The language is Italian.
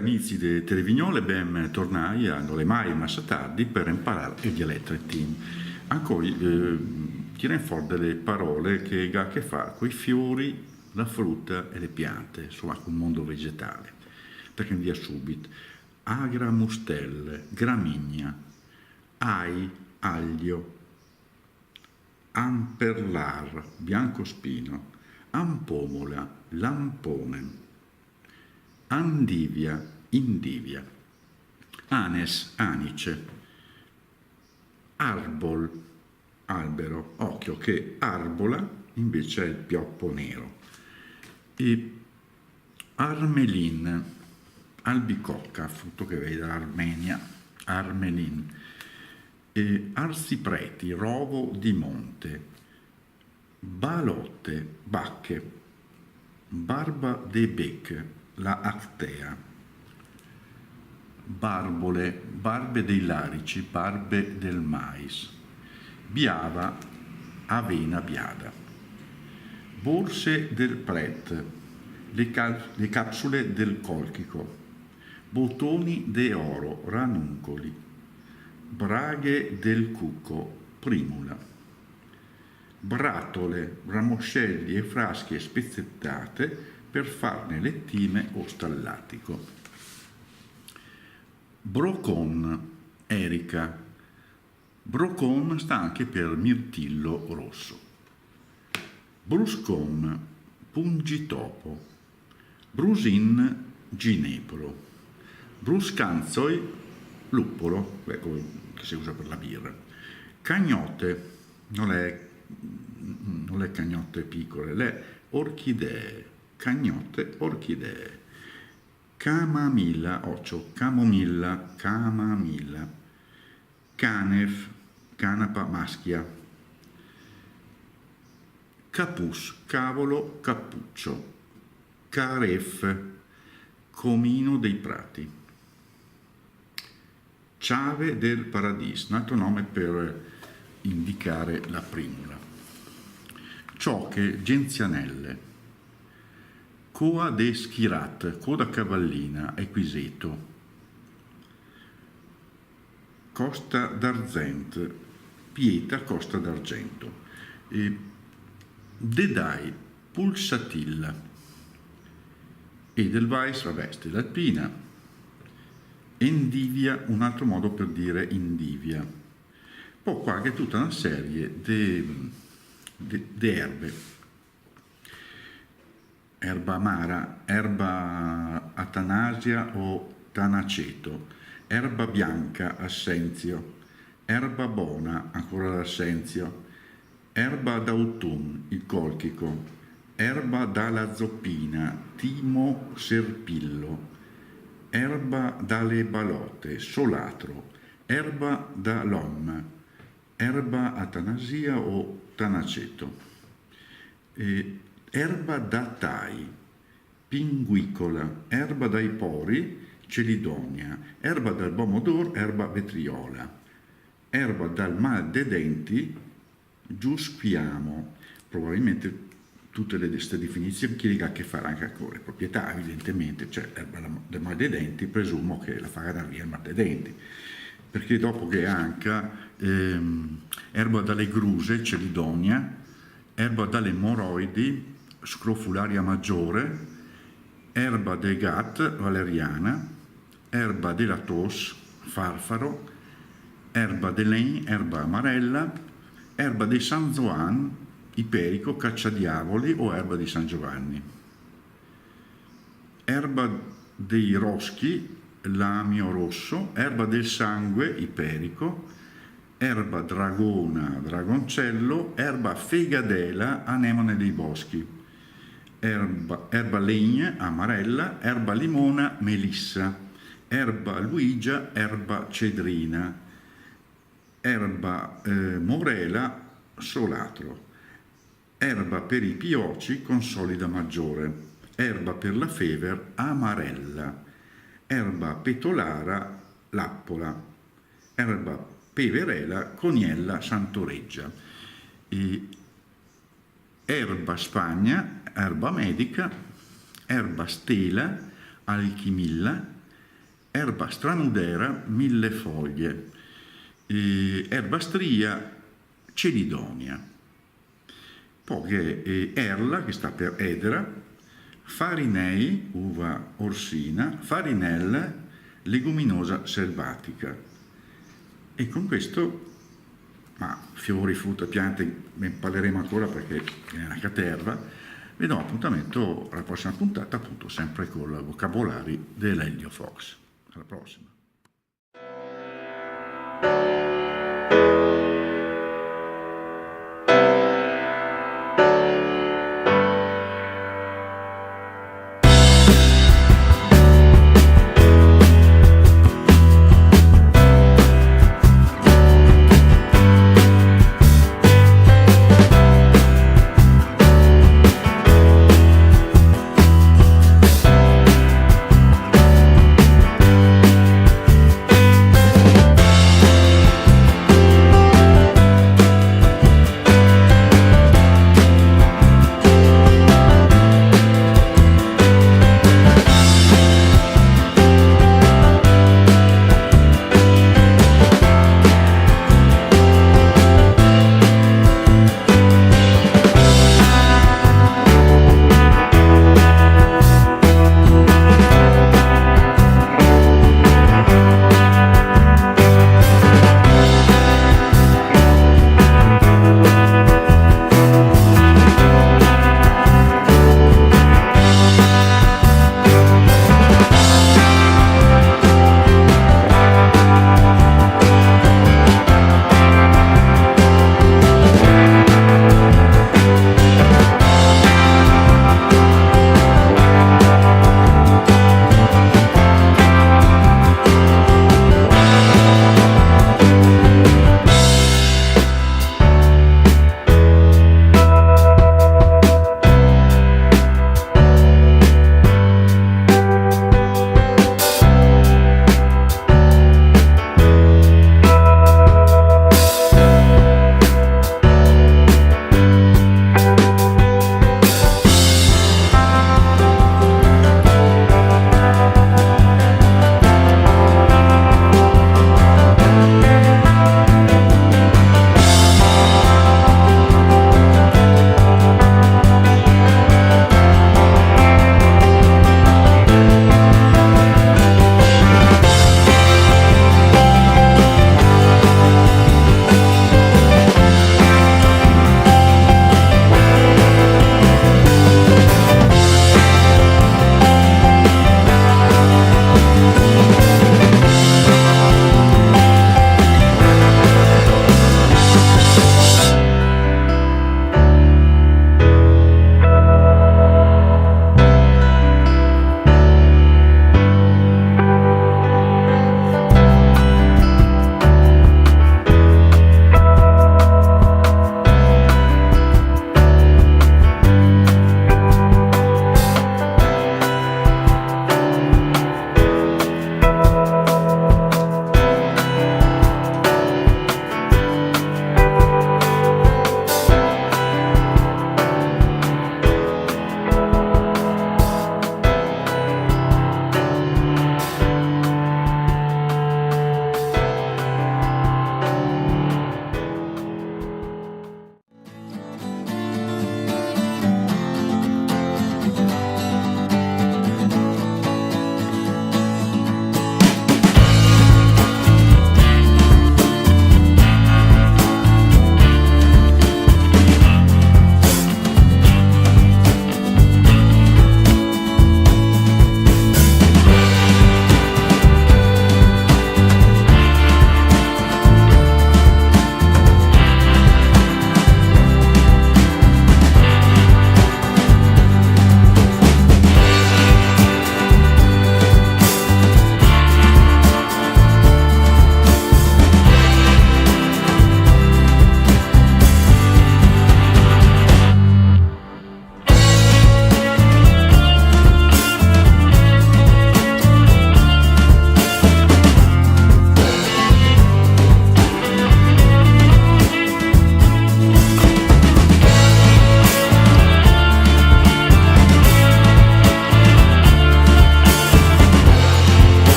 amici di Televignole, ben tornai a non è mai massa tardi per imparare il dialetto team. Ancora tirano fuori delle parole che ha a che fare con i fiori, la frutta e le piante, insomma con il mondo vegetale. Perché via subito. Agra mustelle, gramigna, ai, aglio, amperlar, biancospino, ampomola, lampone, andivia, indivia, anes, anice, arbol, albero, occhio che arbola invece è il pioppo nero, e armelin, albicocca, frutto che vede l'Armenia, armelin, e arsipreti, rovo di monte, balotte, bacche, barba de bec, la actea, barbole, barbe dei larici, barbe del mais, biava, avena biada, borse del pret, le capsule del colchico, bottoni de oro, ranuncoli, braghe del cucco, primula, bratole, ramoscelli e frasche spezzettate per farne lettime o stallatico. Brocon, erica. Brocon sta anche per mirtillo rosso. Bruscon, pungitopo. Brusin, ginepro. Bruscanzoi, luppolo, ecco, che si usa per la birra. Cagnotte, non è cagnotte piccole, le orchidee, cagnotte, orchidee. Camamilla, occhio, camomilla, camamilla. Canef, canapa maschia. Capus, cavolo, cappuccio. Caref, comino dei prati. Ciave del paradiso, un altro nome per indicare la primula. Ciocche, genzianelle. Coa de schirat, coda cavallina, equiseto. Costa d'Arzent, pieta costa d'argento. Dedai, pulsatilla. Edelweiss, vabbè, stella alpina. Endivia, un altro modo per dire indivia. Poi qua che è tutta una serie di erbe. Erba amara, erba atanasia o tanaceto, erba bianca, assenzio, erba bona, ancora l'assenzio, erba d'autun, il colchico, erba dalla zoppina, timo serpillo, erba dalle balote, solatro, erba da lom, erba atanasia o tanaceto, erba da tai, pinguicola, erba dai pori, celidonia, erba dal pomodoro, erba vetriola, erba dal mal dei denti, giusquiamo, probabilmente tutte queste definizioni che hanno a che fare anche con le proprietà, evidentemente, cioè erba del mal dei denti, presumo che la farà da via il mal dei denti, perché dopo che anche erba dalle gruse, celidonia, erba dalle moroidi, scrofularia maggiore, erba de gat, valeriana, erba della tos, farfaro, erba de len, erba amarella, erba di San Zoan, iperico, cacciadiavoli o erba di San Giovanni, erba dei roschi, lamio rosso, erba del sangue, iperico, erba dragona, dragoncello, erba fegadela, anemone dei boschi, erba legna, amarella, erba limona, melissa, erba luigia, erba cedrina, erba morela, solatro, erba per i pioci, consolida maggiore, erba per la fever, amarella, erba petolara, lappola, erba peverela, coniella, santoreggia, erba spagna, erba medica, erba stela, alchimilla, erba stranudera millefoglie, erba stria celidonia. Poi erla, che sta per edera, farinei, uva orsina, farinella, leguminosa selvatica. E con questo, ma fiori, frutta, piante, ne parleremo ancora perché è una caterva. Vi do appuntamento alla prossima puntata, appunto sempre con i vocabolari dell'Elio Fox. Alla prossima.